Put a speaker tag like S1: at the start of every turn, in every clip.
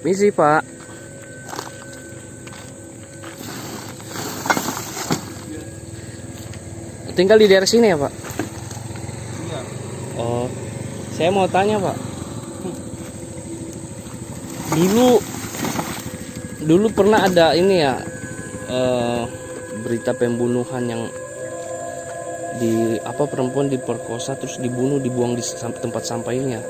S1: Misi, Pak. Tinggal di daerah sini ya, Pak?
S2: Iya.
S1: Oh, saya mau tanya, Pak. Dulu pernah ada ini ya, berita pembunuhan yang perempuan diperkosa terus dibuang di tempat sampah ini ya?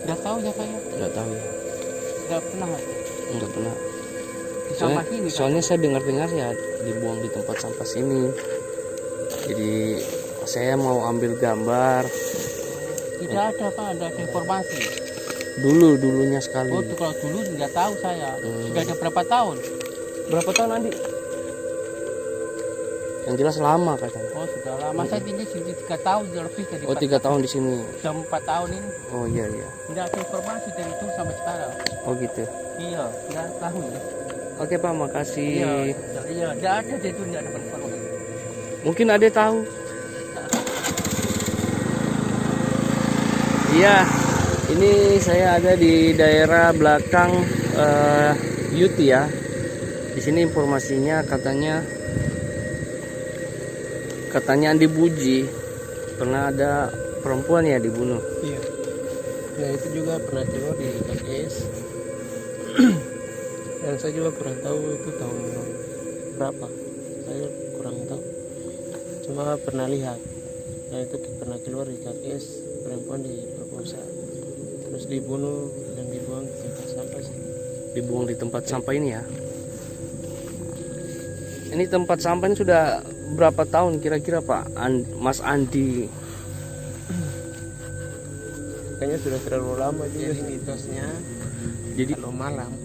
S2: Nggak tahu ya kayaknya.
S1: Nggak tahu ya.
S2: Nggak pernah.
S1: Nggak pernah.
S2: Di sampah sini.
S1: Soalnya saya dengar ya dibuang di tempat sampah sini. Jadi saya mau ambil gambar.
S2: Tidak ada Pak, ada informasi.
S1: Dulunya sekali.
S2: Oh, kalau dulu nggak tahu saya. Sudah ada berapa tahun?
S1: Berapa tahun nanti? Yang jelas lama katanya.
S2: Oh, sudah lama. Saya tinggal sini 3 tahun lebih dari.
S1: Oh, 3 tahun di sini.
S2: Sudah 4 tahun ini.
S1: Oh iya.
S2: Tidak ada informasi dari itu sampai sekarang.
S1: Oh gitu.
S2: Iya, nggak tahu ya.
S1: Oke Pak, makasih.
S2: Iya, nggak ada di itu, nggak ada informasi.
S1: Mungkin ada tahu. Iya, ini saya ada di daerah belakang Yuti ya. Di sini informasinya katanya Andi Buji pernah ada perempuan ya dibunuh.
S2: Iya. Nah itu juga pernah keluar di KKS. Dan saya juga kurang tahu itu tahun berapa. Saya kurang tahu. Cuma pernah lihat. Nah itu pernah keluar di KKS, perempuan diperkosa, terus dibunuh dan dibuang di tempat sampah sih.
S1: Dibuang di tempat sampah ini ya. Ini tempat sampah ini sudah berapa tahun kira-kira Pak Mas Andi?
S2: Kayaknya sudah terlalu lama juga mitosnya.
S1: Jadi
S2: kalau malam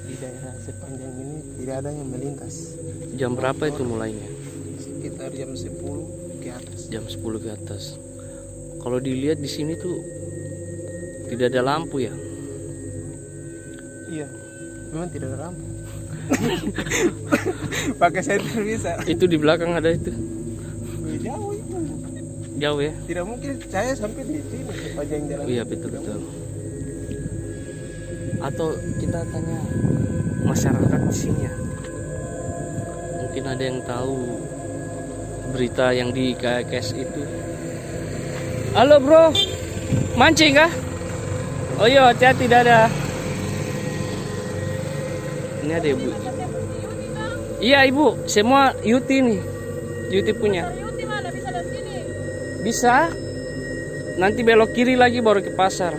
S2: di daerah sepanjang ini tidak ada yang melintas.
S1: Jam berapa itu mulainya?
S2: Sekitar jam 10 ke atas.
S1: Jam 10 ke atas. Kalau dilihat di sini tuh tidak ada lampu ya?
S2: Iya, memang tidak ada lampu. Pakai senter bisa.
S1: Itu di belakang ada itu.
S2: Jauh itu.
S1: Jauh ya?
S2: Tidak mungkin saya sampai di sini sepanjang jalan.
S1: Iya betul. Atau kita tanya masyarakat di sini ya. Mungkin ada yang tahu berita yang di KKS itu. Halo bro, mancing kah? Oh iya, hati-hati dadah. Ini ada ibu. Iya ibu, semua Yuti nih. Yuti punya.
S3: Yuti mana bisa dari sini?
S1: Bisa. Nanti belok kiri lagi baru ke pasar.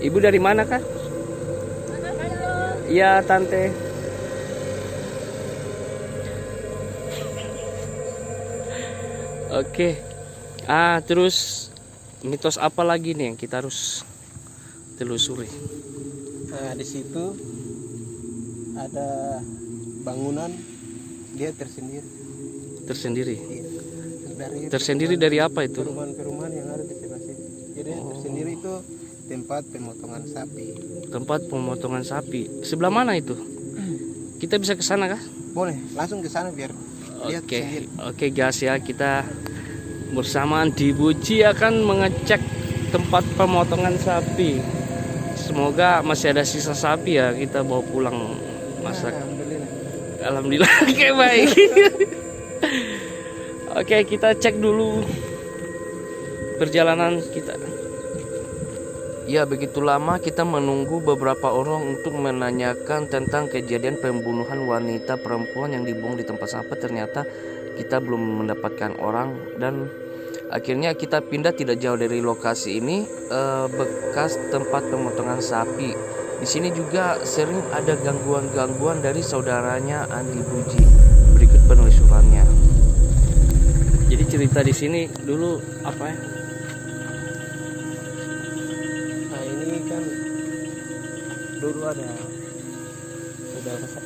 S1: Ibu dari mana kah? Iya tante. Oke. Terus mitos apa lagi nih yang kita harus telusuri?
S2: Nah, di situ ada bangunan dia tersendiri.
S1: Tersendiri.
S2: Iya.
S1: Tersendiri dari apa itu?
S2: Perumahan-perumahan yang ada di sebelah situ. Jadi tersendiri itu tempat pemotongan sapi.
S1: Tempat pemotongan sapi. Sebelah mana itu? Kita bisa ke sana kah?
S2: Boleh, langsung ke sana biar lihat sendiri.
S1: Oke guys ya, kita bersamaan di Buji akan mengecek tempat pemotongan sapi. Semoga masih ada sisa sapi ya, kita bawa pulang masak. Alhamdulillah. Oke baik. Oke, kita cek dulu perjalanan kita. Ya, begitu lama kita menunggu beberapa orang untuk menanyakan tentang kejadian pembunuhan wanita perempuan yang dibuang di tempat sampah. Ternyata kita belum mendapatkan orang dan akhirnya kita pindah tidak jauh dari lokasi ini, bekas tempat pemotongan sapi. Di sini juga sering ada gangguan-gangguan dari saudaranya Andi Buji. Berikut penelusurannya. Jadi cerita di sini dulu apa ya?
S2: Nah ini kan dulu ada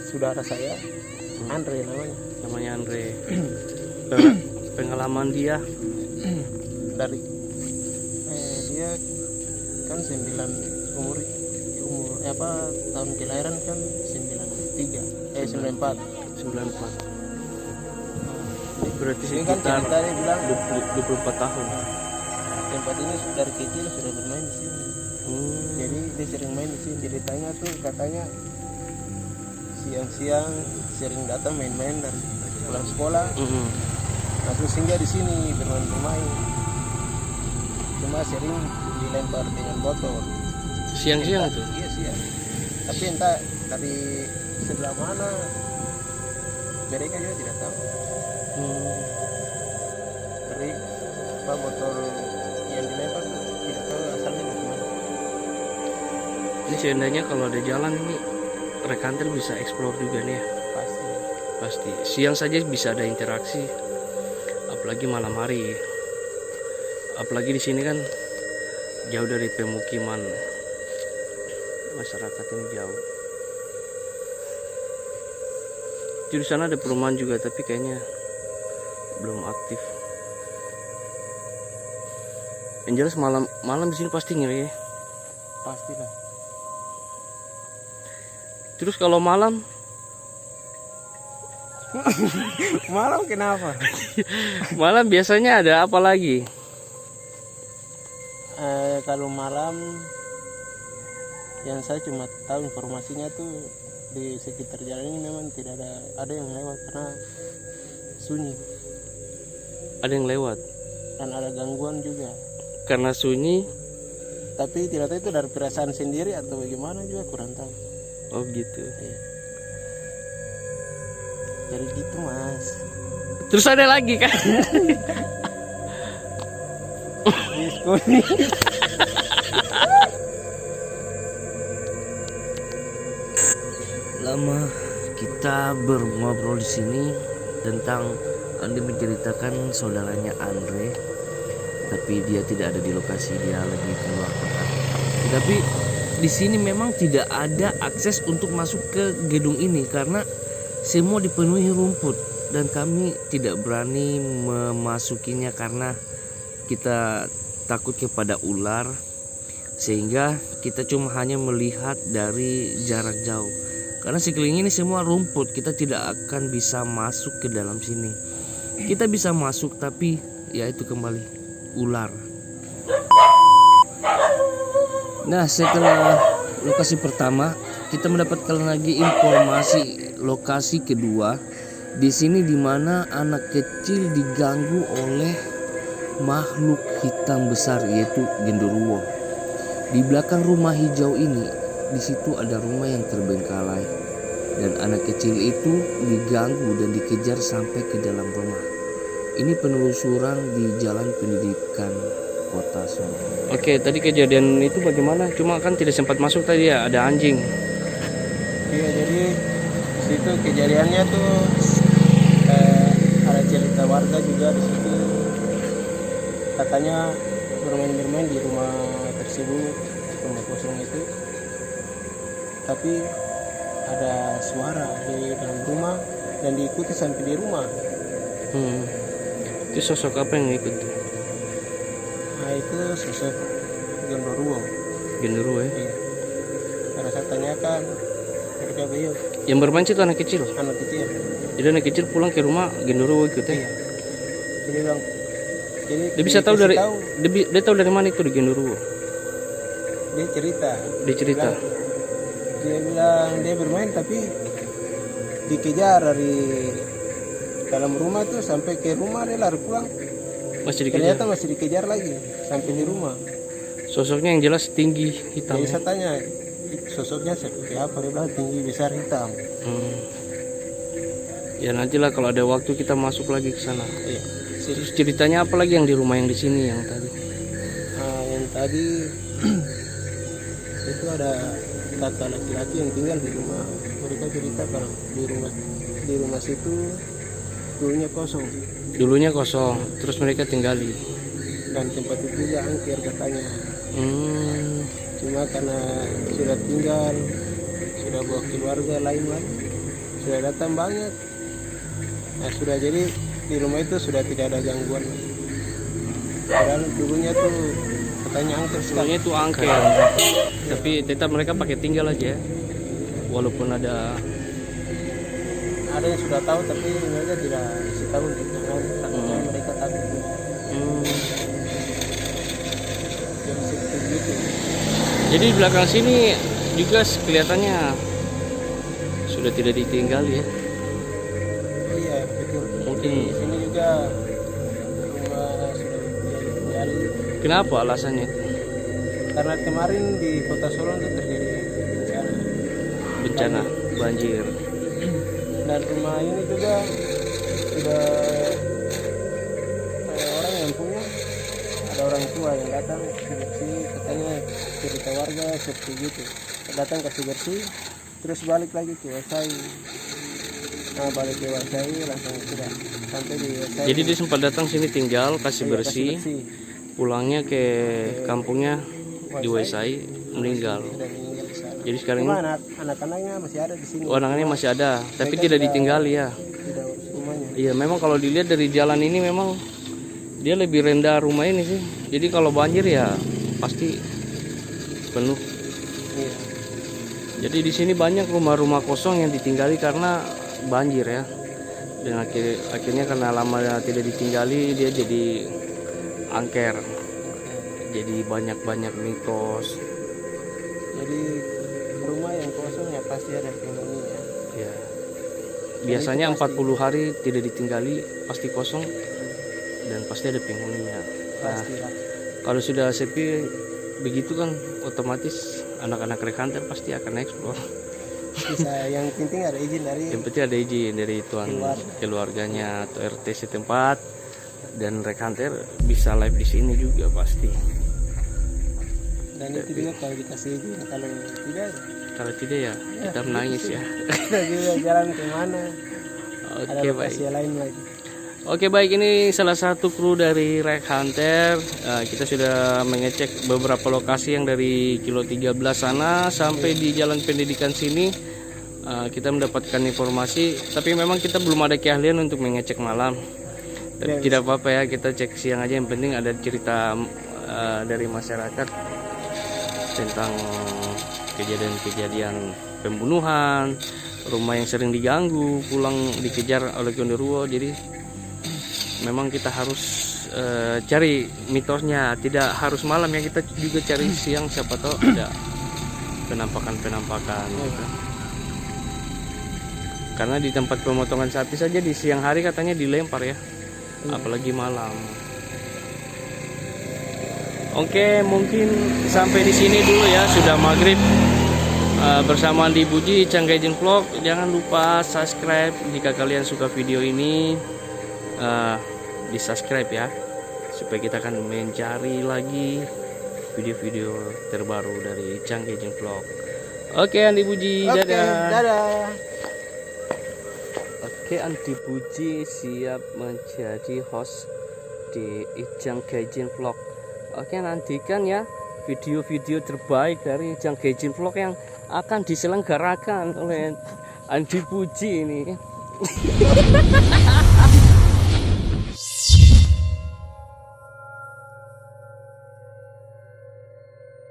S2: saudara saya, Andre
S1: Namanya Andre. Pengalaman dia
S2: dari dia kan umur tahun kelahiran kan 94.
S1: Berarti
S2: Ini kan
S1: sekitar
S2: tadi bilang
S1: 24 tahun.
S2: tempat ini dari kecil sudah bermain di sini. Jadi dia sering main di sini. Ceritanya tuh katanya siang-siang sering datang main-main dari pulang sekolah, langsung singgah di sini bermain-main. Cuma sering dilempar dengan botol.
S1: Siang-siang itu?
S2: Iya siang. Tapi entah dari sebelah mana mereka juga tidak tahu. Dari apa botol yang dilempar tuh tidak tahu asalnya dari mana.
S1: Ini seandainya kalau ada jalan ini rekantel bisa explore juga nih ya. Pasti. Siang saja bisa ada interaksi, apalagi malam hari. Apalagi di sini kan jauh dari pemukiman masyarakat, ini jauh. Di sana ada perumahan juga tapi kayaknya belum aktif. Yang jelas malam di sini pasti ngeri ya.
S2: Pastilah.
S1: Terus kalau malam
S2: Malam kenapa?
S1: malam biasanya ada apa lagi?
S2: Kalau malam yang saya cuma tahu informasinya tuh di sekitar jalan ini memang tidak ada yang lewat karena sunyi
S1: Ada yang lewat
S2: dan ada gangguan juga.
S1: karena sunyi.
S2: Tapi tidak tahu itu dari perasaan sendiri atau bagaimana juga kurang tahu.
S1: Oh gitu.
S2: Jadi gitu mas.
S1: Terus ada lagi kan?
S2: Diskusi.
S1: Lama kita ngobrol di sini tentang Andi menceritakan saudaranya Andre, tapi dia tidak ada di lokasi, dia lagi keluar kota. Tapi di sini memang tidak ada akses untuk masuk ke gedung ini karena semua dipenuhi rumput dan kami tidak berani memasukinya karena kita takut kepada ular, sehingga kita cuma hanya melihat dari jarak jauh. Karena sekeliling ini semua rumput, kita tidak akan bisa masuk ke dalam sini. Kita bisa masuk tapi ya itu kembali ular. Nah, setelah lokasi pertama, kita mendapatkan lagi informasi lokasi kedua. Di sini dimana anak kecil diganggu oleh makhluk hitam besar yaitu genderuwo. Di belakang rumah hijau ini, di situ ada rumah yang terbengkalai dan anak kecil itu diganggu dan dikejar sampai ke dalam rumah. Ini penelusuran di Jalan Pendidikan Kota Solo. Oke, tadi kejadian itu bagaimana? Cuma kan tidak sempat masuk tadi ya, ada anjing.
S2: Iya, jadi situ kejadiannya tuh ada cerita warga juga di situ. Katanya bermain-bermain di rumah tersebut, rumah kosong itu. Tapi ada suara di dalam rumah dan diikuti sampai di rumah.
S1: Itu sosok apa yang ikut?
S2: Nah itu sosok genderuwo.
S1: Genderuwo ya?
S2: Iya. Karena saya tanyakan mereka beliau.
S1: Yang bermain itu anak kecil?
S2: Anak kecil.
S1: Jadi anak kecil pulang ke rumah genderuwo ikut ya?
S2: Iya. Jadi bilang, jadi
S1: dia bisa tahu dari dia tahu dari mana itu di genderuwo?
S2: Dia cerita. Dia bilang dia bermain tapi dikejar dari dalam rumah tuh sampai ke rumah dia lari pulang.
S1: Masih dikejar?
S2: Ternyata masih dikejar lagi sampai di rumah.
S1: Sosoknya yang jelas tinggi hitam.
S2: Jadi saya tanya sosoknya seperti apa, dia bilang tinggi besar hitam.
S1: Ya nantilah kalau ada waktu kita masuk lagi ke sana.
S2: Iya.
S1: Terus ceritanya apa lagi yang di rumah yang di sini yang tadi?
S2: Yang tadi itu ada kakak laki-laki yang tinggal di rumah. Mereka cerita kalau di rumah situ dulunya kosong.
S1: Dulunya kosong, terus mereka tinggali.
S2: Dan tempat itu juga angker katanya. Cuma karena sudah tinggal, sudah bawa keluarga lain, sudah datang banyak. Nah sudah jadi di rumah itu sudah tidak ada gangguan. Padahal dulunya tuh katanya angker sekali.
S1: Dulunya itu angker, tapi tetap mereka pakai tinggal aja. Walaupun ada
S2: yang sudah tahu tapi mereka tidak kasih tahu untuk jangan, takutnya mereka takut.
S1: Jadi di belakang sini juga kelihatannya sudah tidak ditinggali ya.
S2: Iya betul.
S1: Mungkin
S2: Di sini juga rumah sudah ditinggali.
S1: kenapa alasannya?
S2: Karena kemarin di Kota Solo itu terjadi
S1: Bencana banjir.
S2: dan rumah ini juga sudah orang yang punya, ada orang tua yang datang bersih, katanya cerita warga seperti gitu, datang kasih bersih terus balik lagi ke Wasai. Nah balik ke Wasai langsung sudah sampai di Wasai.
S1: Jadi dia sempat datang sini tinggal kasih
S2: Iya,
S1: bersih, pulangnya ke kampungnya di Wasai meninggal.
S2: dan meninggal di sana.
S1: Jadi sekarang
S2: Cuma
S1: ini
S2: anak-anaknya masih ada di sini.
S1: anaknya masih ada, tapi
S2: Mereka
S1: tidak
S2: sudah-
S1: ditinggali ya.
S2: Tidak urus rumahnya.
S1: Iya, memang kalau dilihat dari jalan ini memang dia lebih rendah rumah ini sih. Jadi kalau banjir ya pasti penuh.
S2: Iya.
S1: Jadi di sini banyak rumah-rumah kosong yang ditinggali karena banjir ya. Dan akhirnya karena lama tidak ditinggali dia jadi angker. Jadi banyak mitos.
S2: Jadi rumah yang kosong ya pasti ada penghuninya.
S1: Ya. Biasanya 40 hari tidak ditinggali pasti kosong dan pasti ada penghuninya. Nah,
S2: Pastilah.
S1: kalau sudah sepi begitu kan otomatis anak-anak rekanter pasti akan eksplor.
S2: Bisa yang penting ada izin dari
S1: Yang penting ada izin dari tuan keluarganya atau RT setempat dan rekanter bisa live di sini juga pasti.
S2: dan itu juga kalau dikasih izin, kalau tidak
S1: ya kita menangis ya.
S2: kita juga jalan kemana. Ada
S1: Oke baik.
S2: lokasi lain lagi.
S1: Oke baik, ini salah satu kru dari Rek Hunter. Kita sudah mengecek beberapa lokasi yang dari kilo 13 sana sampai di Jalan Pendidikan sini. Kita mendapatkan informasi, tapi memang kita belum ada keahlian untuk mengecek malam. Tapi tidak apa-apa ya, kita cek siang aja. Yang penting ada cerita dari masyarakat tentang kejadian-kejadian pembunuhan, rumah yang sering diganggu, pulang dikejar oleh genderuwo. Jadi memang kita harus cari mitosnya, tidak harus malam ya, kita juga cari siang, siapa tahu ada penampakan gitu. Karena di tempat pemotongan sapi saja di siang hari katanya dilempar ya, apalagi malam. Oke, mungkin sampai di sini dulu ya, sudah maghrib. Bersama Andi Buji Canggaijin Vlog. Jangan lupa subscribe jika kalian suka video ini. Di subscribe ya, supaya kita akan mencari lagi video-video terbaru dari Canggaijin Vlog. Oke Andi Buji, dadah. Oke, Andi Buji siap menjadi host di Canggaijin Vlog. Oke, nantikan ya video-video terbaik dari Canggaijin Vlog yang akan diselenggarakan oleh Andi Buji ini.